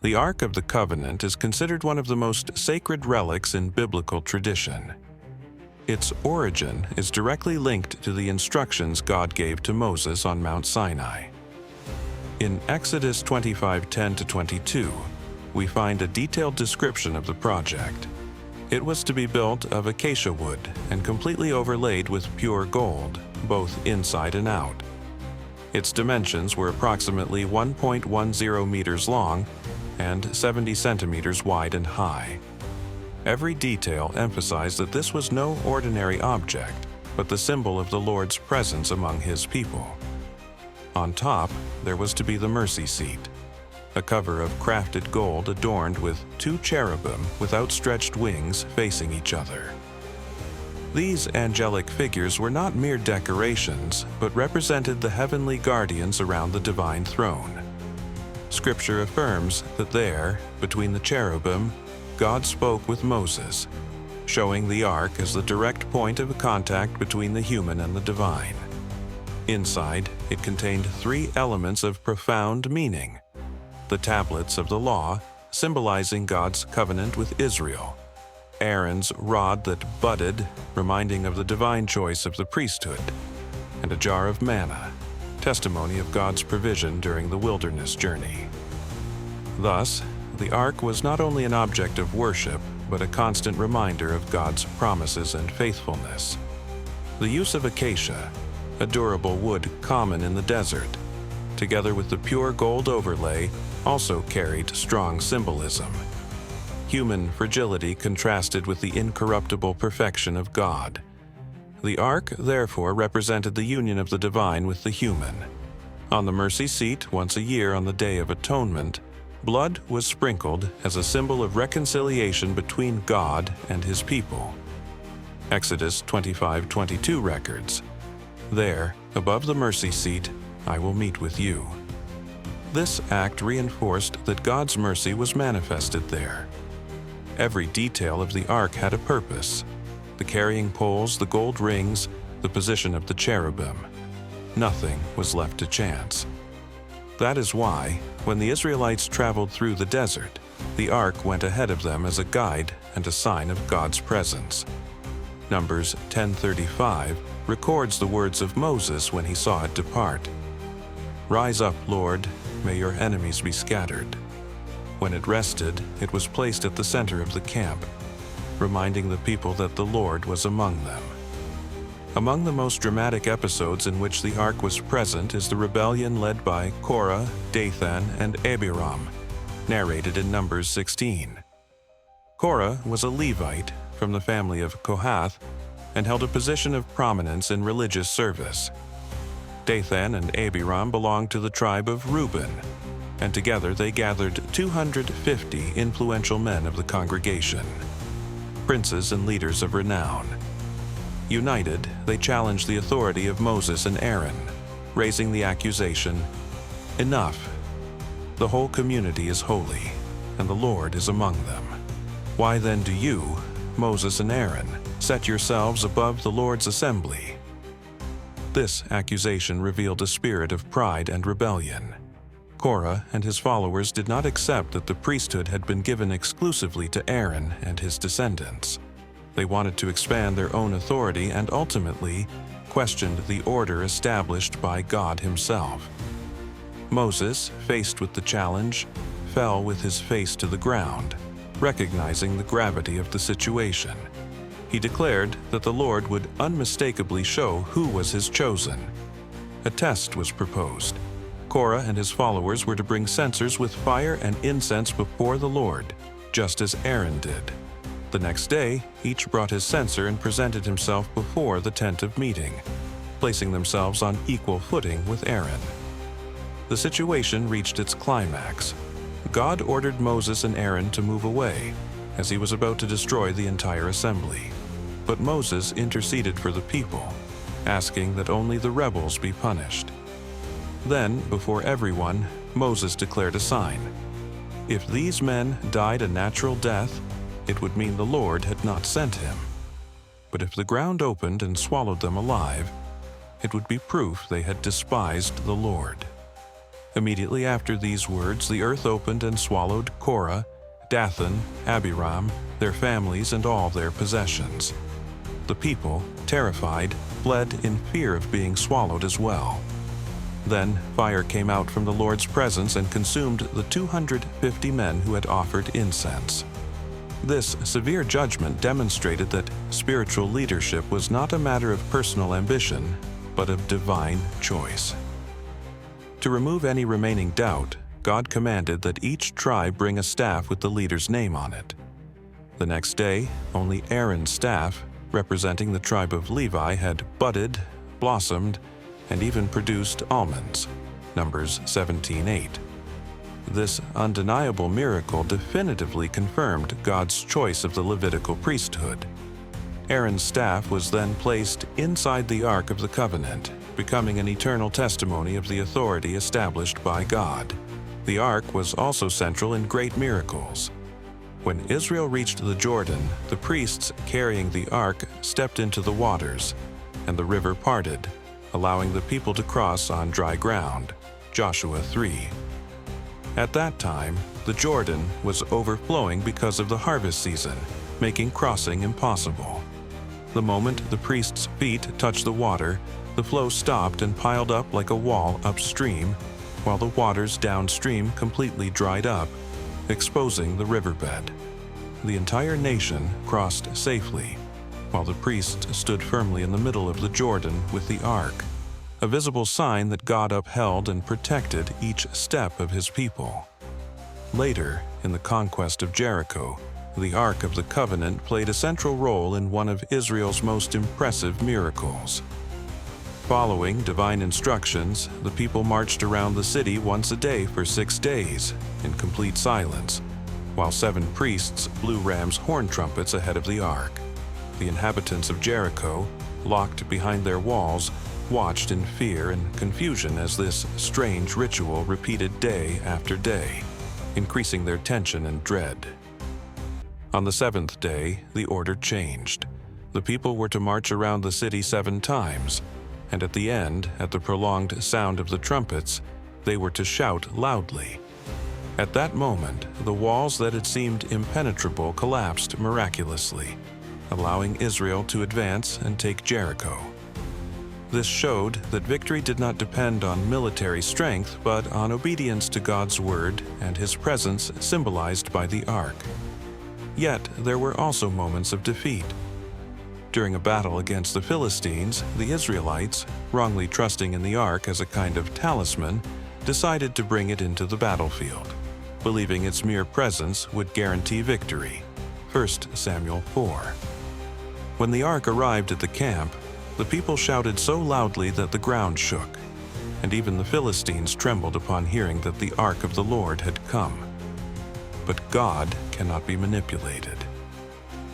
The Ark of the Covenant is considered one of the most sacred relics in biblical tradition. Its origin is directly linked to the instructions God gave to Moses on Mount Sinai. In Exodus 25:10-22, we find a detailed description of the project. It was to be built of acacia wood and completely overlaid with pure gold, both inside and out. Its dimensions were approximately 1.10 meters long and 70 centimeters wide and high. Every detail emphasized that this was no ordinary object, but the symbol of the Lord's presence among His people. On top, there was to be the mercy seat, a cover of crafted gold adorned with 2 cherubim with outstretched wings facing each other. These angelic figures were not mere decorations, but represented the heavenly guardians around the divine throne. Scripture affirms that there, between the cherubim, God spoke with Moses, showing the ark as the direct point of contact between the human and the divine. Inside, it contained 3 elements of profound meaning: the tablets of the law, symbolizing God's covenant with Israel; Aaron's rod that budded, reminding of the divine choice of the priesthood; and a jar of manna, testimony of God's provision during the wilderness journey. Thus, the ark was not only an object of worship, but a constant reminder of God's promises and faithfulness. The use of acacia, a durable wood common in the desert, together with the pure gold overlay, also carried strong symbolism. Human fragility contrasted with the incorruptible perfection of God. The ark, therefore, represented the union of the divine with the human. On the mercy seat, once a year on the Day of Atonement, blood was sprinkled as a symbol of reconciliation between God and His people. Exodus 25:22 records, "There, above the mercy seat, I will meet with you." This act reinforced that God's mercy was manifested there. Every detail of the ark had a purpose: the carrying poles, the gold rings, the position of the cherubim. Nothing was left to chance. That is why, when the Israelites traveled through the desert, the ark went ahead of them as a guide and a sign of God's presence. Numbers 10:35 records the words of Moses when he saw it depart. "Rise up, Lord, may your enemies be scattered." When it rested, it was placed at the center of the camp, reminding the people that the Lord was among them. Among the most dramatic episodes in which the ark was present is the rebellion led by Korah, Dathan, and Abiram, narrated in Numbers 16. Korah was a Levite from the family of Kohath and held a position of prominence in religious service. Dathan and Abiram belonged to the tribe of Reuben, and together they gathered 250 influential men of the congregation, princes and leaders of renown. United, they challenged the authority of Moses and Aaron, raising the accusation, "Enough! The whole community is holy, and the Lord is among them. Why then do you, Moses and Aaron, set yourselves above the Lord's assembly?" This accusation revealed a spirit of pride and rebellion. Korah and his followers did not accept that the priesthood had been given exclusively to Aaron and his descendants. They wanted to expand their own authority and ultimately questioned the order established by God Himself. Moses, faced with the challenge, fell with his face to the ground, recognizing the gravity of the situation. He declared that the Lord would unmistakably show who was His chosen. A test was proposed. Korah and his followers were to bring censers with fire and incense before the Lord, just as Aaron did. The next day, each brought his censer and presented himself before the tent of meeting, placing themselves on equal footing with Aaron. The situation reached its climax. God ordered Moses and Aaron to move away, as He was about to destroy the entire assembly. But Moses interceded for the people, asking that only the rebels be punished. Then, before everyone, Moses declared a sign. If these men died a natural death, it would mean the Lord had not sent him. But if the ground opened and swallowed them alive, it would be proof they had despised the Lord. Immediately after these words, the earth opened and swallowed Korah, Dathan, Abiram, their families, and all their possessions. The people, terrified, fled in fear of being swallowed as well. Then fire came out from the Lord's presence and consumed the 250 men who had offered incense. This severe judgment demonstrated that spiritual leadership was not a matter of personal ambition, but of divine choice. To remove any remaining doubt, God commanded that each tribe bring a staff with the leader's name on it. The next day, only Aaron's staff, representing the tribe of Levi, had budded, blossomed, and even produced almonds. Numbers 17:8. This undeniable miracle definitively confirmed God's choice of the Levitical priesthood. Aaron's staff was then placed inside the Ark of the Covenant, becoming an eternal testimony of the authority established by God. The Ark was also central in great miracles. When Israel reached the Jordan, the priests carrying the Ark stepped into the waters, and the river parted, allowing the people to cross on dry ground. Joshua 3. At that time, the Jordan was overflowing because of the harvest season, making crossing impossible. The moment the priest's feet touched the water, the flow stopped and piled up like a wall upstream, while the waters downstream completely dried up, exposing the riverbed. The entire nation crossed safely, while the priests stood firmly in the middle of the Jordan with the Ark, a visible sign that God upheld and protected each step of his people. Later, in the conquest of Jericho, the Ark of the Covenant played a central role in one of Israel's most impressive miracles. Following divine instructions, the people marched around the city once a day for 6 days, in complete silence, while 7 priests blew ram's horn trumpets ahead of the Ark. The inhabitants of Jericho, locked behind their walls, watched in fear and confusion as this strange ritual repeated day after day, increasing their tension and dread. On the 7th day, the order changed. The people were to march around the city 7 times, and at the end, at the prolonged sound of the trumpets, they were to shout loudly. At that moment, the walls that had seemed impenetrable collapsed miraculously, allowing Israel to advance and take Jericho. This showed that victory did not depend on military strength, but on obedience to God's word and his presence symbolized by the Ark. Yet, there were also moments of defeat. During a battle against the Philistines, the Israelites, wrongly trusting in the Ark as a kind of talisman, decided to bring it into the battlefield, believing its mere presence would guarantee victory. 1 Samuel 4. When the Ark arrived at the camp, the people shouted so loudly that the ground shook, and even the Philistines trembled upon hearing that the Ark of the Lord had come. But God cannot be manipulated.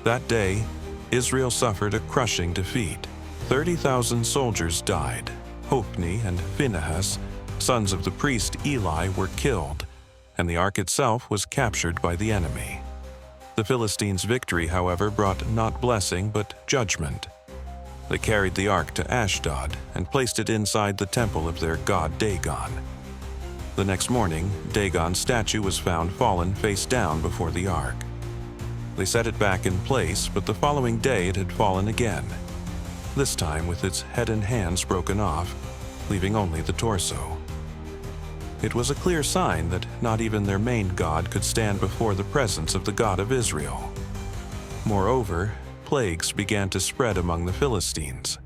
That day, Israel suffered a crushing defeat. 30,000 soldiers died. Hophni and Phinehas, sons of the priest Eli, were killed, and the Ark itself was captured by the enemy. The Philistines' victory, however, brought not blessing but judgment. They carried the Ark to Ashdod and placed it inside the temple of their god Dagon. The next morning, Dagon's statue was found fallen face down before the Ark. They set it back in place, but the following day it had fallen again, this time with its head and hands broken off, leaving only the torso. It was a clear sign that not even their main god could stand before the presence of the God of Israel. Moreover, plagues began to spread among the Philistines.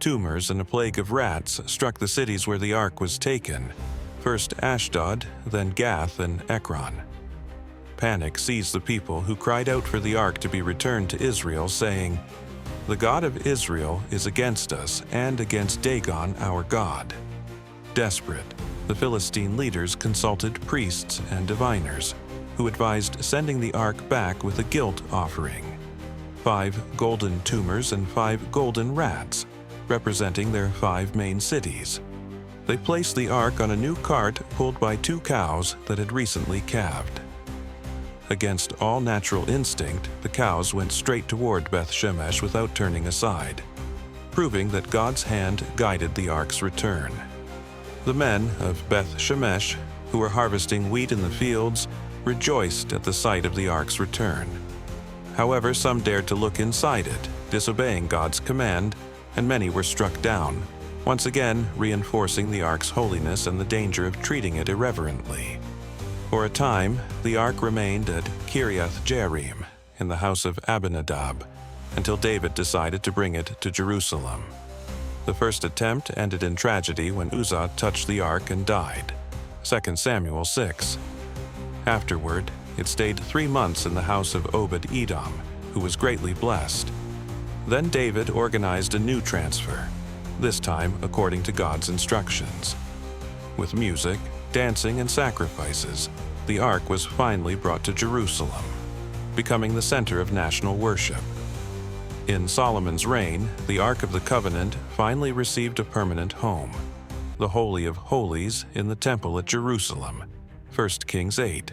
Tumors and a plague of rats struck the cities where the Ark was taken, first Ashdod, then Gath and Ekron. Panic seized the people, who cried out for the Ark to be returned to Israel, saying, "The God of Israel is against us and against Dagon our God." Desperate, the Philistine leaders consulted priests and diviners, who advised sending the Ark back with a guilt offering: 5 golden tumors and 5 golden rats, representing their 5 main cities. They placed the Ark on a new cart pulled by 2 cows that had recently calved. Against all natural instinct, the cows went straight toward Beth Shemesh without turning aside, proving that God's hand guided the Ark's return. The men of Beth Shemesh, who were harvesting wheat in the fields, rejoiced at the sight of the ark's return. However, some dared to look inside it, disobeying God's command, and many were struck down, once again reinforcing the ark's holiness and the danger of treating it irreverently. For a time, the ark remained at Kiriath Jearim, in the house of Abinadab, until David decided to bring it to Jerusalem. The first attempt ended in tragedy when Uzzah touched the ark and died. 2 Samuel 6. Afterward, it stayed 3 months in the house of Obed-Edom, who was greatly blessed. Then David organized a new transfer, this time according to God's instructions. With music, dancing, and sacrifices, the ark was finally brought to Jerusalem, becoming the center of national worship. In Solomon's reign, the Ark of the Covenant finally received a permanent home, the Holy of Holies in the Temple at Jerusalem, 1 Kings 8.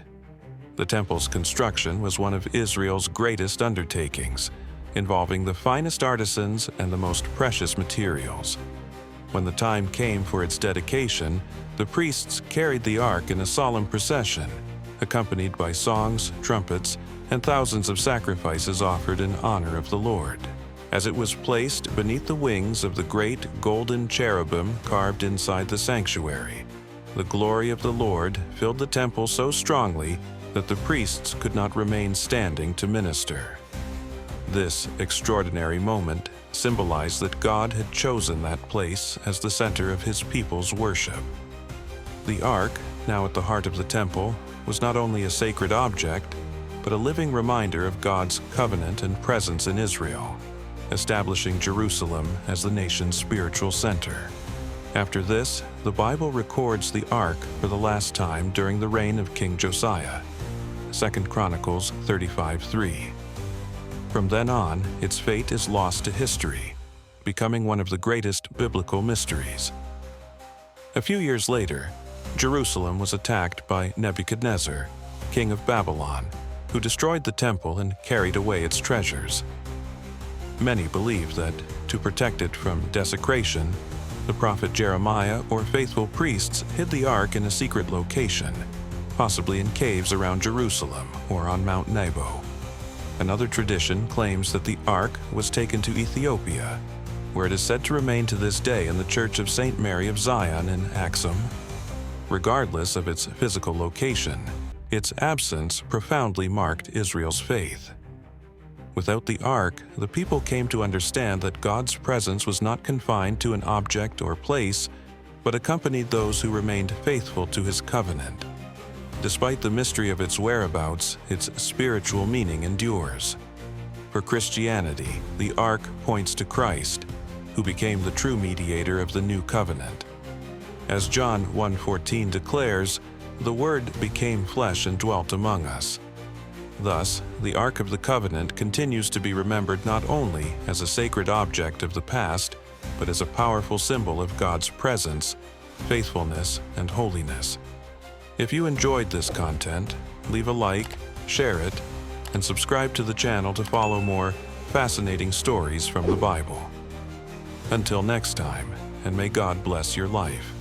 The temple's construction was one of Israel's greatest undertakings, involving the finest artisans and the most precious materials. When the time came for its dedication, the priests carried the ark in a solemn procession, accompanied by songs, trumpets, and thousands of sacrifices offered in honor of the Lord. As it was placed beneath the wings of the great golden cherubim carved inside the sanctuary, the glory of the Lord filled the temple so strongly that the priests could not remain standing to minister. This extraordinary moment symbolized that God had chosen that place as the center of His people's worship. The ark, now at the heart of the temple, was not only a sacred object, but a living reminder of God's covenant and presence in Israel, establishing Jerusalem as the nation's spiritual center. After this, the Bible records the ark for the last time during the reign of King Josiah, 2 Chronicles 35:3. From then on, its fate is lost to history, becoming one of the greatest biblical mysteries. A few years later, Jerusalem was attacked by Nebuchadnezzar, king of Babylon, who destroyed the temple and carried away its treasures. Many believe that, to protect it from desecration, the prophet Jeremiah or faithful priests hid the ark in a secret location, possibly in caves around Jerusalem or on Mount Nebo. Another tradition claims that the ark was taken to Ethiopia, where it is said to remain to this day in the Church of St. Mary of Zion in Axum. Regardless of its physical location, its absence profoundly marked Israel's faith. Without the ark, the people came to understand that God's presence was not confined to an object or place, but accompanied those who remained faithful to His covenant. Despite the mystery of its whereabouts, its spiritual meaning endures. For Christianity, the ark points to Christ, who became the true mediator of the new covenant. As John 1:14 declares, "The Word became flesh and dwelt among us." Thus, the Ark of the Covenant continues to be remembered not only as a sacred object of the past, but as a powerful symbol of God's presence, faithfulness, and holiness. If you enjoyed this content, leave a like, share it, and subscribe to the channel to follow more fascinating stories from the Bible. Until next time, and may God bless your life.